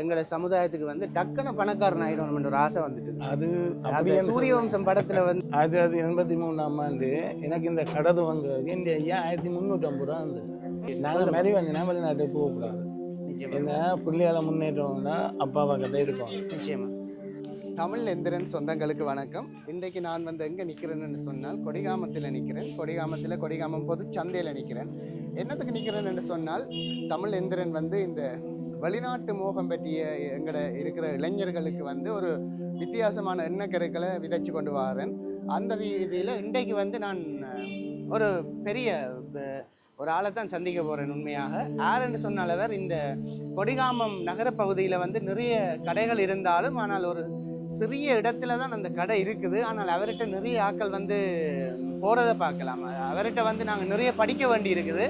எங்களோட சமுதாயத்துக்கு வந்து டக்குன்னு பணக்காரன் ஆயிடும் ஒரு ஆசை வந்துட்டு. அது சூரிய வம்சம் படத்துல வந்து 1983ஆம் ஆண்டு எனக்கு இந்த கடது வாங்குறது இந்த ஐயா 1350 ரூபா இருந்தது. நாங்கள் மாதிரி வந்து வெளிநாட்டுக்கு போகக்கூடாது. ஏன்னா பிள்ளையால முன்னேற்றம்னா அப்பா பக்கத்தை இருக்கும். நிச்சயமா. தமிழ் எந்திரன் சொந்தங்களுக்கு வணக்கம். இன்றைக்கு நான் வந்து எங்கே நிற்கிறேன்னு சொன்னால் கொடிகாமத்தில் நிற்கிறேன். கொடிகாமம் பொது சந்தையில் நிற்கிறேன். என்னத்துக்கு நிற்கிறேன்னு சொன்னால் தமிழ் எந்திரன் வந்து இந்த வெளிநாட்டு மோகம் பற்றிய எங்கட இருக்கிற இளைஞர்களுக்கு வந்து ஒரு வித்தியாசமான எண்ணக்கருக்களை விதைச்சு கொண்டு வரேன். அந்த ரீதியில் இன்றைக்கு வந்து நான் ஒரு பெரிய ஒரு ஆளை தான் சந்திக்க போகிறேன். உண்மையாக யாருன்னு சொன்னாலவர் இந்த கொடிகாமம் நகர பகுதியில் வந்து நிறைய கடைகள் இருந்தாலும் ஆனால் ஒரு சிறிய இடத்துல தான் அந்த கடை இருக்குது. ஆனால் அவர்கிட்ட நிறைய ஆட்கள் வந்து போகிறத பார்க்கலாம். அவர்கிட்ட வந்து நாங்கள் நிறைய படிக்க வேண்டி இருக்குது.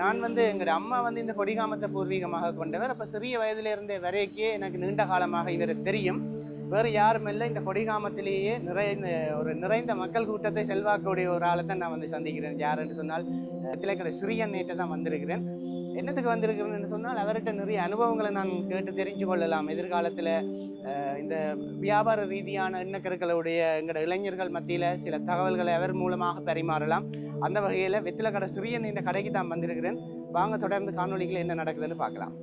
நான் வந்து எங்களோட அம்மா வந்து இந்த கொடிகாமத்தை பூர்வீகமாக கொண்டவர். அப்போ சிறிய வயதிலிருந்தே வரைக்கே எனக்கு நீண்ட காலமாக இவர் தெரியும். வேறு யாரும் இல்லை, இந்த கொடிகாமத்திலேயே நிறைந்த மக்கள் கூட்டத்தை செல்வாக்கூடிய ஒரு ஆளை தான் நான் வந்து சந்திக்கிறேன். யாருன்னு சொன்னால் திலக்கடை சிறியண்ணேட்ட தான் வந்திருக்கிறேன். என்னத்துக்கு வந்திருக்கிறேன்னு சொன்னால் அவர்கிட்ட நிறைய அனுபவங்களை நான் கேட்டு தெரிஞ்சு கொள்ளலாம். எதிர்காலத்தில் இந்த வியாபார ரீதியான எண்ணக்கருக்களுடைய எங்களோட இளைஞர்கள் மத்தியில் சில தகவல்களை அவர் மூலமாக பரிமாறலாம். அந்த வகையில் வெத்திலக்கடை சிறியன் இந்த கடைக்கு தான் வந்திருக்கிறேன். வாங்க தொடர்ந்து காணொலிகள் என்ன நடக்குதுன்னு பார்க்கலாம்.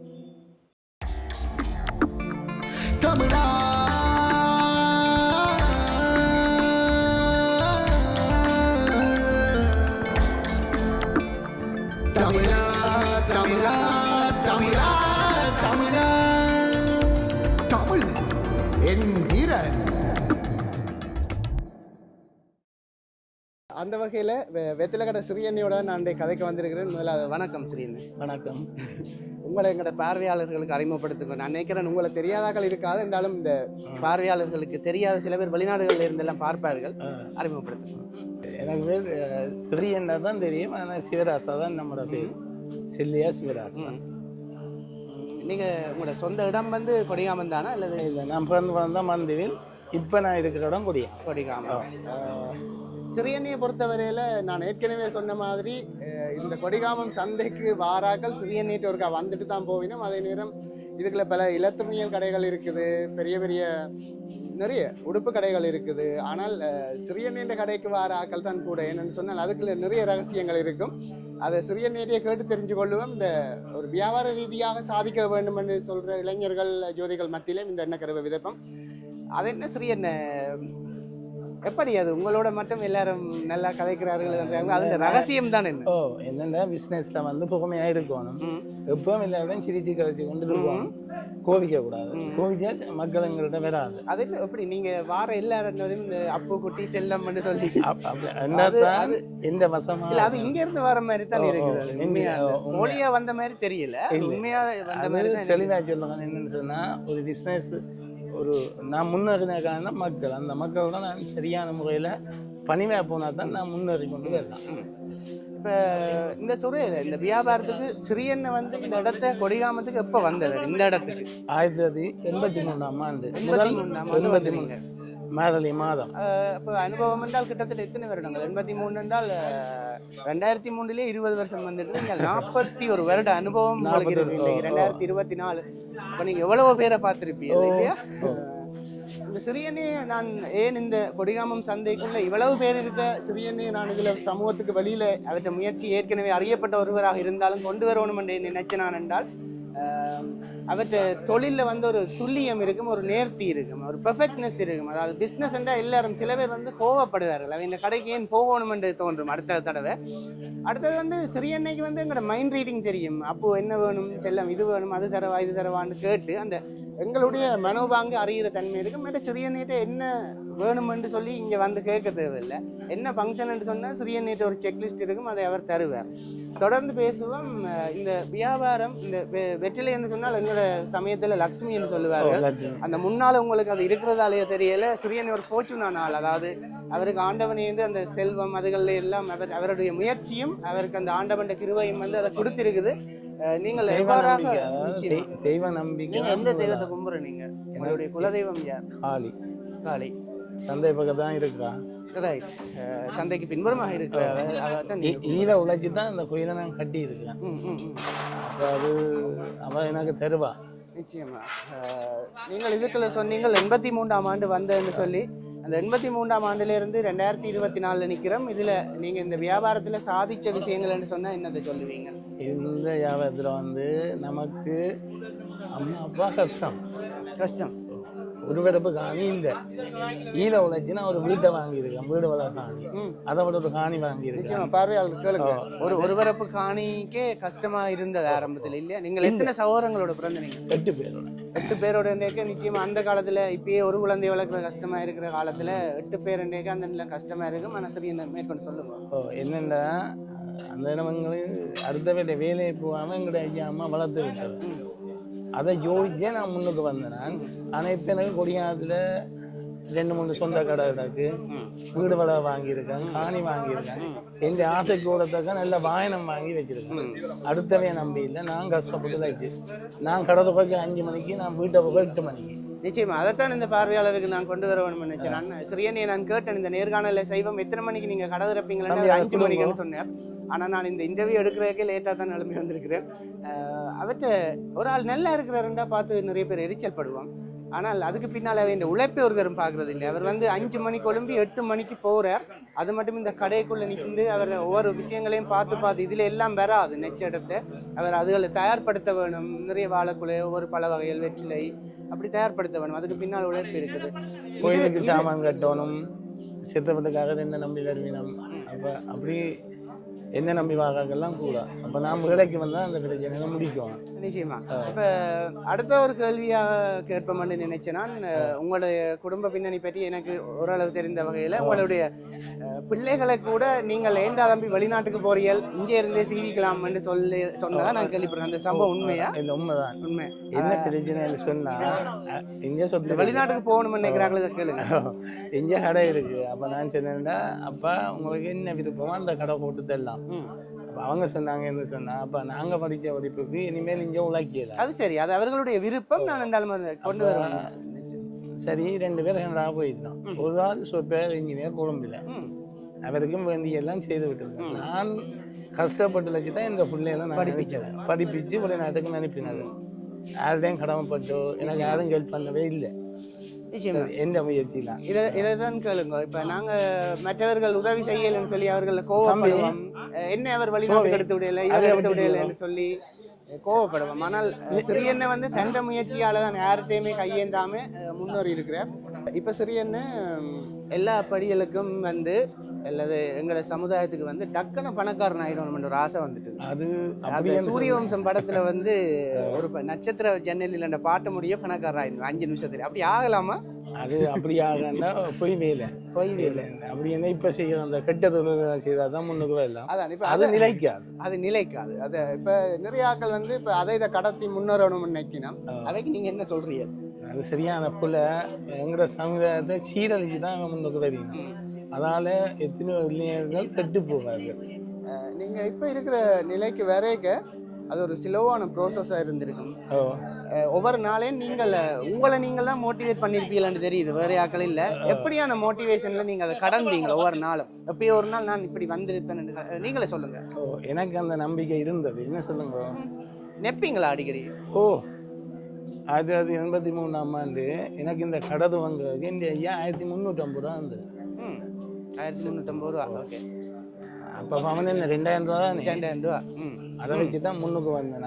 தமிழா தமிழா தமிழா தமிழா தமிழா தமிழ் என்கிறன். அந்த வகையில் வெத்திலக்கடை சிறியண்ணியோட நான் கதைக்கு வந்திருக்கிறேன். முதல்ல வணக்கம் சிறியண்ணி. வணக்கம். உங்களை எங்களோட பார்வையாளர்களுக்கு அறிமுகப்படுத்துங்க. நான் நினைக்கிறேன் உங்களை தெரியாதாக்கள் இருக்காது, என்றாலும் இந்த பார்வையாளர்களுக்கு தெரியாத சில பேர் வெளிநாடுகளில் இருந்தெல்லாம் பார்ப்பார்கள். அறிமுகப்படுத்துங்க. எனக்கு பேர் சிறியண்ணா தான் தெரியும், ஆனால் சிவராசா தான் நம்மளோட பேர். செல்லியா சிவராசா. நீங்கள் உங்களோட சொந்த இடம் வந்து கொடிகாமம் தானா? அல்லது இல்லை, நான் பிறந்து வந்தால் மந்திவில். இப்போ நான் இருக்கிற இடம் கொடிகாமம். சிறியண்ணியை பொறுத்தவரையில் நான் ஏற்கனவே சொன்ன மாதிரி இந்த கொடிகாமம் சந்தைக்கு வாராக்கள் சிறியண்ணிட்டு ஒருக்கா வந்துட்டு தான் போவினோம். அதே நேரம் இதுக்குள்ள பல இலத்திரனியல் கடைகள் இருக்குது, பெரிய பெரிய நிறைய உடுப்பு கடைகள் இருக்குது. ஆனால் சிறியண்ணின்ற கடைக்கு வார ஆக்கள் தான் கூட. என்னென்னு சொன்னால் அதுக்குள்ள நிறைய ரகசியங்கள் இருக்கும். அதை சிறியண்ணியை கேட்டு தெரிஞ்சு கொள்ளுவோம். இந்த ஒரு வியாபார ரீதியாக சாதிக்க வேண்டும் என்று சொல்கிற இளைஞர்கள் ஜோதிகள் மத்தியிலும் இந்த எண்ணக்கருவை விதப்பம். அது என்ன சிறியண்ண எப்படி அது உங்களோட மட்டும் எல்லாரும் நல்லா கதைக்கிறார்கள்? அது ரகசியம் தான். என்ன என்னென்ன பிஸ்னஸ்ல வந்து புகமையாக இருக்கணும். எப்பவும் எல்லாரும் சிரிச்சு கதைச்சு கொண்டு இருக்கணும். கோவிக்க கூடாது. கோவிச்சா மக்கள் எங்கள்கிட்ட வராது. அது எப்படி நீங்க வார எல்லாரும் இந்த அப்பு குட்டி செல்லம் சொல்லி எந்த வசமா அது இங்க இருந்து வர மாதிரி தான் இருக்குது. உண்மையா மொழியா வந்த மாதிரி தெரியல, உண்மையா வந்த மாதிரி தான். தெளிவா சொல்லுங்க. என்னன்னு சொன்னா ஒரு பிஸ்னஸ் ஒரு நான் முன்னேறினக்கான மக்கள், அந்த மக்களோட நான் சரியான முறையில் பணிமையாக போனால் தான் நான் முன்னேறி கொண்டு வரலாம். இப்போ இந்த துறையில் இந்த வியாபாரத்துக்கு சிறியண்ணை வந்து இந்த இடத்த கொடிகாமத்துக்கு எப்போ வந்தவர்? இந்த இடத்துக்கு 1983ஆம் ஆண்டு. 83 மாதளி மாதம். இப்போ அனுபவம் என்றால் கிட்டத்தட்ட எத்தனை வருடங்கள்? 83 என்றால் 2003 20 வருஷம் வந்துட்டு 41 வருட அனுபவம் உங்களுக்கு இருக்கு. 2024 இப்போ நீங்கள் எவ்வளவோ பேரை பார்த்துருப்பீங்க இல்லையா? இந்த சிறியண்ணே நான் ஏன் இந்த கொடிகாமம் சந்தைக்குள்ள இவ்வளவு பேர் இருக்க சிறியண்ணே நான் இதில் சமூகத்துக்கு வெளியில் அவற்றை முயற்சி ஏற்கனவே அறியப்பட்ட ஒருவராக இருந்தாலும் கொண்டு வரணும் என்று நினைச்ச நான் என்றால் அவற்றை தொழிலில் வந்து ஒரு துல்லியம் இருக்கும், ஒரு நேர்த்தி இருக்கும், ஒரு பெர்ஃபெக்ட்னஸ் இருக்கும். அதாவது பிஸ்னஸ் என்றால் எல்லாரும் சில பேர் வந்து கோவப்படுவார்கள். அவன் இந்த கடைக்கு ஏன் போகணும் என்று தோன்றும் அடுத்த தடவை. அடுத்தது வந்து சிறியண்ணைக்கு வந்து எங்களோட மைண்ட் ரீடிங் தெரியும். அப்போ என்ன வேணும், செல்லம் இது வேணும், அது தரவா இது தரவான்னு கேட்டு அந்த எங்களுடைய மனோபாங்கு அறிகிற தன்மை இருக்கும். மற்ற சிறியண்ணிட்ட என்ன வேணுமென்று சொல்லி இங்கே வந்து கேட்க தேவையில்லை. என்ன ஃபங்க்ஷன் என்று சொன்னால் சிறியண்ணிட்ட ஒரு செக்லிஸ்ட் இருக்கும், அதை அவர் தருவார். தொடர்ந்து பேசுவோம். இந்த வியாபாரம் இந்த வெற்றிலை என்று சொன்னால் எங்களோட சமயத்தில் லக்ஷ்மி என்று சொல்லுவார்கள். அந்த முன்னால் உங்களுக்கு அது இருக்கிறதாலேயே தெரியல. சிறியன் ஒரு ஃபார்ச்சூனான ஆள். அதாவது அவருக்கு ஆண்டவனேந்து அந்த செல்வம் அதுகள் எல்லாம் அவருடைய முயற்சியும் அவருக்கு அந்த ஆண்டவன் கிருபையும் வந்து அதை கொடுத்திருக்குது. நீங்கள் தெய்வ நம்பிக்கை. எந்த தெய்வத்தை கும்புற? நீங்க உங்களுடைய குலதெய்வம் யார்? காளி. காளி சந்தை பக்கம் தான் இருக்கா? சந்தைக்கு பின்புறமாக இருக்கிற ஈர உழைச்சி தான் அந்த கோயிலை நான் கட்டி இருக்கேன். அது அவ எனக்கு தருவா. நிச்சயமா. நீங்கள் இதுக்குள்ள சொன்னீங்கள் 83ஆம் ஆண்டு வந்தேன்னு சொல்லி, அந்த 83ஆம் ஆண்டிலிருந்து 2024 நிற்கிறோம். இதில் நீங்கள் இந்த வியாபாரத்தில் சாதித்த விஷயங்கள்னு சொன்னால் என்னதை சொல்லுவீங்க? இந்த வியாபாரத்தில் நமக்கு அம்மா அப்பா கஷ்டம் ஒரு பிறப்பு காணி இல்லை. ஈழ உழைச்சினா ஒரு வீட்டை வாங்கியிருக்கேன், வீடு வள காணி, அதை விட ஒரு காணி வாங்கியிருக்கேன். நிச்சயமா பார்வையாளர் கேளுங்க. ஒரு பிறப்பு காணிக்கே கஷ்டமா இருந்தது ஆரம்பத்தில் இல்லையா? நீங்கள் எத்தனை சகோதரங்களோட பிறந்தீங்க? 8 பேரோட நிச்சயமா அந்த காலத்துல இப்பயே ஒரு குழந்தை வளர்க்குற கஷ்டமா இருக்கிற காலத்துல 8 பேர் அந்த நிலை கஷ்டமா இருக்கும். ஆனால் சரி, என்ன மேற்கொண்டு சொல்லுங்க. என்னென்னா அந்த இடங்களுக்கு அடுத்த வேலையை போகாமல் எங்களுடைய ஐயா அம்மா வளர்த்து விட்டார். அதை யோசிச்சே நான் முன்னுக்கு வந்தேன். ஆனால் இப்போ எனக்கு கொடியானத்தில் 2-3 சொந்த கடை கிடக்கு, வீடு வள வாங்கியிருக்கேன், காணி வாங்கியிருக்கேன். எந்த ஆசை கூடத்தக்க நல்ல வாயனம் வாங்கி வச்சிருக்கேன். அடுத்தவே நம்பி இல்லை, நான் கஷ்டப்பட்டு வச்சு நான் கடை போய் 5 மணிக்கு, நான் வீட்டை போய் 8 மணிக்கு. நிச்சயமா அதைத்தான் இந்த பார்வையாளருக்கு நான் கொண்டு வர வேணும்னு நினைச்சேன். நான் சிறியனே நான் கேட்டேன், இந்த நேர்காணலில் செய்வோம் எத்தனை மணிக்கு நீங்கள் கடை திறப்பீங்களா? 5 மணிக்குன்னு சொன்னேன். ஆனால் நான் இந்த இன்டர்வியூ எடுக்கிறதுக்கே லேட்டாக தான் நிலைமை வந்திருக்கிறேன். அவற்றை ஒரு ஆள் நல்லா இருக்கிறாருண்டா பார்த்து நிறைய பேர் எரிச்சல் படுவான். ஆனால் அதுக்கு பின்னால் இந்த உழைப்பை ஒரு தரம் பார்க்குறது இல்லை. அவர் 5 மணிக்கு ஒழும்பி 8 மணிக்கு போகிறார். அது மட்டும் இந்த கடைக்குள்ளே நிற்கிந்து அவர் ஒவ்வொரு விஷயங்களையும் பார்த்து இதில் எல்லாம் வராது நெச்செடுத்து அவர் அதுகளை தயார்படுத்த வேணும். நிறைய வாழைக்குலை, ஒவ்வொரு பல வகைகள், வெற்றிலை அப்படி தயார்படுத்த வேணும். அதுக்கு பின்னால் உழைப்பு இருக்குது. கோயிலுக்கு சாமான் கட்டணும், சித்தப்பட்டுக்காக என்ன நம்பி வருவினம், அப்போ அப்படி என்ன நம்பி வாங்கலாம் கூட. அப்போ நாம் விலைக்கு வந்தால் அந்த பிரச்சனை முடிக்கும். நிச்சயமா. இப்போ அடுத்த ஒரு கேள்வியாக கேட்போம்னு நினைச்சேன். நான் உங்களுடைய குடும்ப பின்னணி பற்றி எனக்கு ஓரளவு தெரிந்த வகையில் உங்களுடைய பிள்ளைகளை கூட நீங்கள் ஏண்டா தம்பி வெளிநாட்டுக்கு போறீர்கள், இங்கே இருந்தே சீவிக்கலாம்னு சொன்னதான் நான் கேள்விப்படுறேன். அந்த சம்பவம் உண்மையா? இல்லை, உண்மைதான். உண்மை. என்ன பிரச்சனைன்னு சொன்னா எங்கே சொத்து வெளிநாட்டுக்கு போகணும்னு நினைக்கிறாங்களே கேளுங்க. எங்கே கடை இருக்கு. அப்போ நான் சொன்னேன்டா, அப்பா உங்களுக்கு என்ன விருப்பமோ அந்த கடை போட்டு தரலாம். அப்போ அவங்க சொன்னாங்க, என்ன சொன்னா, அப்போ நாங்கள் படித்த படிப்புக்கு இனிமேல் இங்கே உழைக்கல. அது சரி, அது அவர்களுடைய விருப்பம். நான் இருந்தாலும் கொண்டு வருவேன். சரி, 2 பேர் கனடா போயிட்டோம். ஒரு ஆள் சாஃப்ட்வேர் இன்ஜினியர் கொழும்பில், அவருக்கும் வேண்டிய எல்லாம் செய்து விட்டுருக்கேன். நான் கஷ்டப்பட்டு வச்சு தான் இந்த பிள்ளையெல்லாம் படிப்பிச்சு வெளிநாட்டுக்கு அனுப்பினது. யார்டையும் கடமைப்பட்டோ எனக்கு யாரும் ஹெல்ப் பண்ணவே இல்லை. எந்த முயற்சிலாம் இதைதான் கேளுங்க. இப்ப நாங்க மற்றவர்கள் உதவி செய்யலன்னு சொல்லி அவர்கள் கோவப்படுவோம். என்ன அவர் வெளிநாட்டுக்கு எடுத்து விடல, இவர் எடுத்து விடலன்னு சொல்லி கோவப்படுவோம். ஆனால் சிறியண்ண தண்ட முயற்சியால தான் யார்கிட்டையுமே கையேந்தாம முன்னேறி இருக்கிறார். இப்ப சிறியண்ண எல்லா படிகளுக்கும் அல்லது எங்களோட சமுதாயத்துக்கு டக்குன்னு பணக்காரன் ஆயிடும் ஒரு ஆசை வந்துட்டு. அது சூரிய வம்சம் படத்துல ஒரு நட்சத்திர ஜன்னலில் அந்த பாட்டு முடிய பணக்காரன் ஆயிடும் 5 நிமிஷத்துல. அப்படி ஆகலாமா? அது அப்படி ஆகனா பொய் வேலை அப்படி என்ன இப்ப செய்யற அந்த கெட்ட தொழில்கள் செய்தாதான் முன்னுக்கு வரலாம். அதான் இப்ப அது நிலைக்காது. அது இப்ப நிறைய ஆக்கள் இப்ப அதை இதை கடத்தி முன்னேறணும்னு நினைக்கணும். அதைக்கு நீங்க என்ன சொல்றீங்க? அது சரியான புல எங்களோட சமுதாயத்தை சீரழிச்சு தான் முன்னுக்கு வரணும். அதனால எத்தனையோ இளைஞர்கள் கெட்டு போவார்கள். நீங்க இப்ப இருக்கிற நிலைக்கு வரைக்க அது ஒரு ஸ்லோவான ப்ரோசஸாக இருந்திருக்கும். ஒவ்வொரு நாளையும் உங்களை நீங்கள் தான் மோட்டிவேட் பண்ணியிருப்பீங்களான்னு தெரியுது, வேற ஆக்கள் இல்லை. எப்படியான மோட்டிவேஷன்ல நீங்க அதை கடந்தீங்களா ஒவ்வொரு நாளும்? எப்பயோ ஒரு நாள் நான் இப்படி வந்திருப்பேன் நீங்களே சொல்லுங்க. எனக்கு அந்த நம்பிக்கை இருந்தது. என்ன சொல்லுங்க, நெப்பீங்களா அடிக்கடி? அது 83ஆம் ஆண்டு எனக்கு இந்த கடை வாங்குறதுக்கு இந்த ஐயா 1350 ரூபா இருந்தது. 1350 ரூபா. ஓகே. அப்போ அவன் என்ன 2000 ரூபா தான். 2000 ரூபா. அதை வச்சு தான் முன்னுக்கு வந்தேன்.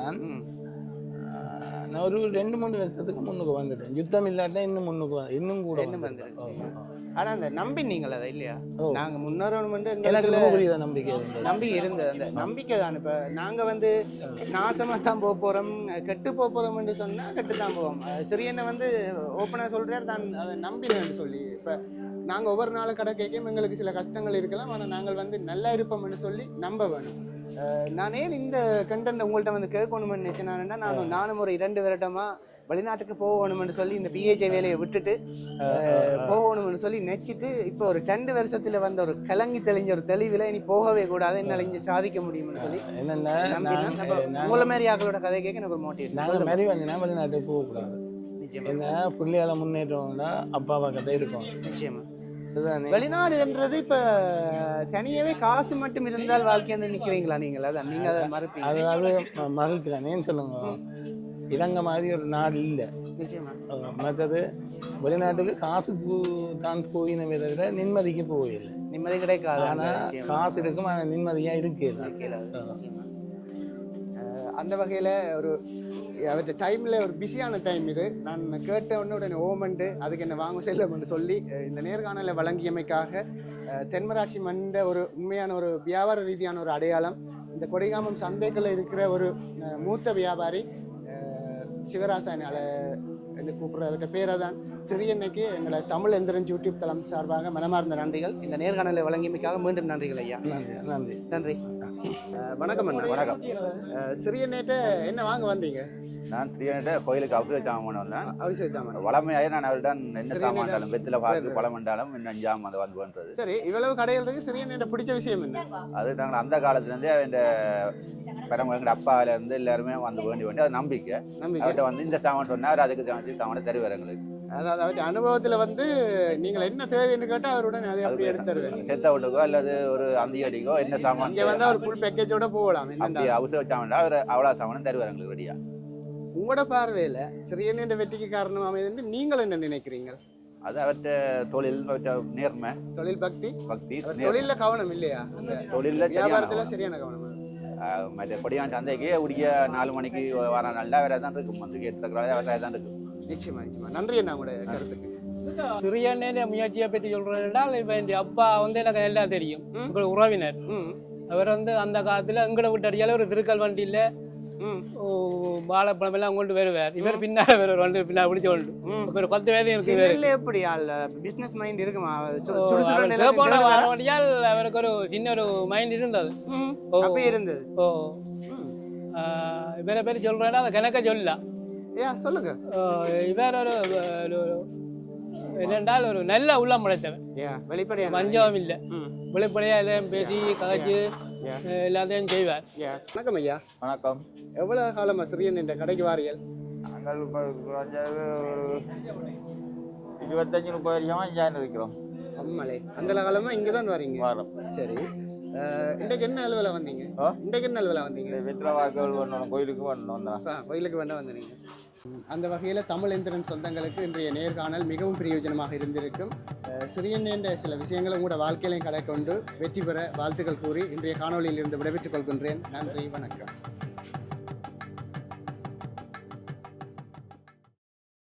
நான் ஒரு 2-3 வருஷத்துக்கு முன்னுக்கு வந்துட்டேன். யுத்தம் இல்லாட்டா இன்னும் கூட வந்துருக்கேன். ஆனா அந்த நம்பினீங்களா அதை இல்லையா? நாங்க முன்னேறணும் நம்பிக்கை இருந்தது. அந்த நம்பிக்கை தான். இப்ப நாங்க நாசமா தான் போறோம், கெட்டு போறோம்னு சொன்னா கெட்டு தான் போவோம். சிறியனை ஓப்பனா சொல்றாரு தான் அதை நம்பினேன்னு சொல்லி. இப்ப நாங்க ஒவ்வொரு நாளும் கடை கேட்கும் எங்களுக்கு சில கஷ்டங்கள் இருக்கலாம், ஆனா நாங்கள் நல்லா இருப்போம்னு சொல்லி நம்ப வேணும். நான் ஏன் இந்த கண்டென்ட் உங்கள்கிட்ட கேட்கணும்னு நினைச்சேன்னா, நானும் ஒரு 2 வருடமா வெளிநாட்டுக்கு போகணும்னு சொல்லி இந்த பிஹெச்ஐ வேலையை விட்டுட்டு போகணும்னு சொல்லி நினைச்சிட்டு இப்போ ஒரு 2 வருஷத்துல ஒரு கலங்கி தெளிஞ்ச ஒரு தெளிவில் இனி போகவே கூடாது, என்னால் இங்கே சாதிக்க முடியும்னு சொல்லி உங்களை மாதிரி ஆக்களோட கதை கேட்க எனக்கு ஒரு மோட்டிவேஷன். வெளிநாட்டுக்கு போகக்கூடாது. என்ன பிள்ளையால முன்னேற்றம்னா அப்பாவா கதை இருக்கும். நிச்சயமா வெளிநாடுன்றது இப்ப தனியாவே காசு மட்டும் இருந்தால் வாழ்க்கை நினைக்கிறீங்களா நீங்கள்? அதான் நீங்க அதை மறுப்பீங்க. அதாவது மறுக்கிறேன். ஏன்னு சொல்லுங்க, இலங்கை மாதிரி ஒரு நாடு இல்லை. நிச்சயமா. மற்றது வெளிநாட்டுக்கு காசுக்கு தான் போயினவே தவிர நிம்மதிக்கு போயில்லை. நிம்மதி கிடைக்காது. ஆனால் காசு இருக்கும், ஆனால் நிம்மதியாக இருக்குது. அந்த வகையில் ஒரு அவற்றை டைமில் ஒரு பிஸியான டைம் இது. நான் கேட்ட உடனே ஓமண்டு அதுக்கு என்ன வாங்க செல்லமென்று சொல்லி இந்த நேர்காணலை வழங்கியமைக்காக தென்மராட்சி மண்ட ஒரு உண்மையான ஒரு வியாபார ரீதியான ஒரு அடையாளம், இந்த கொடிகாமம் சந்தைகளில் இருக்கிற ஒரு மூத்த வியாபாரி சிவராசாயனால என்று கூப்பிட்றவற்ற பேரை தான் சிறியன்னைக்கு எங்களை தமிழ் எந்திரன் யூடியூப் தளம் சார்பாக மனமார்ந்த நன்றிகள். இந்த நேர்காணலை வழங்கியமைக்காக மீண்டும் நன்றிகள் ஐயா. நன்றி நன்றி நன்றி. வணக்கம் அண்ணா. வணக்கம். சிறியன்னைட்ட என்ன வாங்க வந்தீங்க? நான் ஸ்ரீயன்ட்ட கோயிலுக்கு அபிஷேக சாமான் வந்தேன். அபிஷேக சாமான் வளமையாக நான் அவரிடம் என்ன சாமான்டாலும் வெத்தில பார்த்து பழம் என்றாலும் இன்னும் ஜாமான் அதை வந்து பண்ணுறது. சரி, இவ்வளவு கடைகள் இருக்கு. சிறியன்னைட்ட பிடிச்ச விஷயம் என்ன? அது நாங்கள் அந்த காலத்துலேருந்தே இந்த பெருமை எங்கள் அப்பாவில இருந்து எல்லாருமே வந்து வேண்டி அது நம்பிக்கை. அவர்கிட்ட வந்து இந்த சாமான் சொன்னால் அவர் அதுக்கு சாமான் தருவார் எங்களுக்கு. அதாவது அவருடைய அனுபவத்தில் வந்து நீங்கள் என்ன தேவைன்னு கேட்டால் அவருடன் அதை அப்படி எடுத்து தருவேன். செத்த வீட்டுக்கோ அல்லது ஒரு அந்தி அடிக்கோ என்ன சாமான் இங்கே வந்து அவர் ஃபுல் பேக்கேஜோட போகலாம். அப்படி அபிஷேக சாமான் அவர் அவ்வளோ சாமானும் தருவார் எங்களுக்கு ரெடியா. உங்களோட பார்வையில் சிறியன்னையோட வெற்றிக்கு காரணம் அமைதுன்னு நீங்கள் என்ன நினைக்கிறீங்க? அது அவர்கிட்ட தொழில், நேர்மை, தொழில் பக்தி. தொழில கவனம் இல்லையா? அந்த தொழிலில் வியாபாரத்தில் சரியான கவனம். மற்ற கொடியான் சந்தைக்கு உடிக்க 4 மணிக்கு வர நல்லா வேற தான் இருக்கும். வந்து கேட்டுக்கிறாங்க வேற தான் இருக்கும். நிச்சயமா நிச்சயமா. நன்றி அண்ணா உங்களுடைய கருத்துக்கு. சிறியண்ணே முயற்சியை பற்றி சொல்றேன் என்றால், இப்போ என் அப்பா வந்து எனக்கு எல்லாம் தெரியும். உங்கள் உறவினர் அவர் வந்து அந்த காலத்தில் எங்களை விட்டு அடியால ஒரு திருக்கல் வண்டியில் வாழைப்பழம் எல்லாம் கொண்டு வருவார். இவர் பின்னால வருவார், வந்து பின்னா பிடிச்ச கொண்டு ஒரு 10 பேரும் இருக்கு. எப்படி பிசினஸ் மைண்ட் இருக்குமா? வண்டியால் அவருக்கு ஒரு சின்ன ஒரு மைண்ட் இருந்தது. இருந்தது. ஓ இவரை பேர் சொல்றேன்னா அதை கணக்க சொல்லலாம். சொல்லுங்க. இவர் ஒரு என்னென்றால் ஒரு நல்ல உள்ளம் படைத்தவன். வெளிப்படையா வஞ்சகம் இல்லை, வெளிப்படையா எல்லாம் பேசி கதைச்சு எல்லாத்தையும் செய்வார். வணக்கம் ஐயா. வணக்கம். எவ்வளவு காலமா சிறியன் இந்த கடைக்கு வாரியல்? நாங்கள் குறைஞ்சது ஒரு 25-30 வருஷமா இங்கே இருக்கிறோம். அம்மாளே, அந்த காலமா இங்கே தான் வரீங்க? வரோம். சரி, இன்றைக்கு என்ன அலுவலை வந்தீங்க? இன்றைக்கு என்ன அலுவலை வந்தீங்க? வெத்தில வாக்குகள் பண்ணணும், கோயிலுக்கு பண்ணணும் தான். கோயிலுக்கு வேண்டாம் வந்தீங்க. அந்த வகையில் தமிழ் எந்திரன் சொந்தங்களுக்கு இன்றைய நேர்காணல் மிகவும் பிரயோஜனமாக இருந்திருக்கும். சிறியன் என்ற சில விஷயங்களை உங்களோட வாழ்க்கையிலையும் கடை கொண்டு வெற்றி பெற வாழ்த்துக்கள் கூறி இன்றைய காணொலியில் இருந்து விடைபெற்றுக் கொள்கின்றேன். நன்றி, வணக்கம்.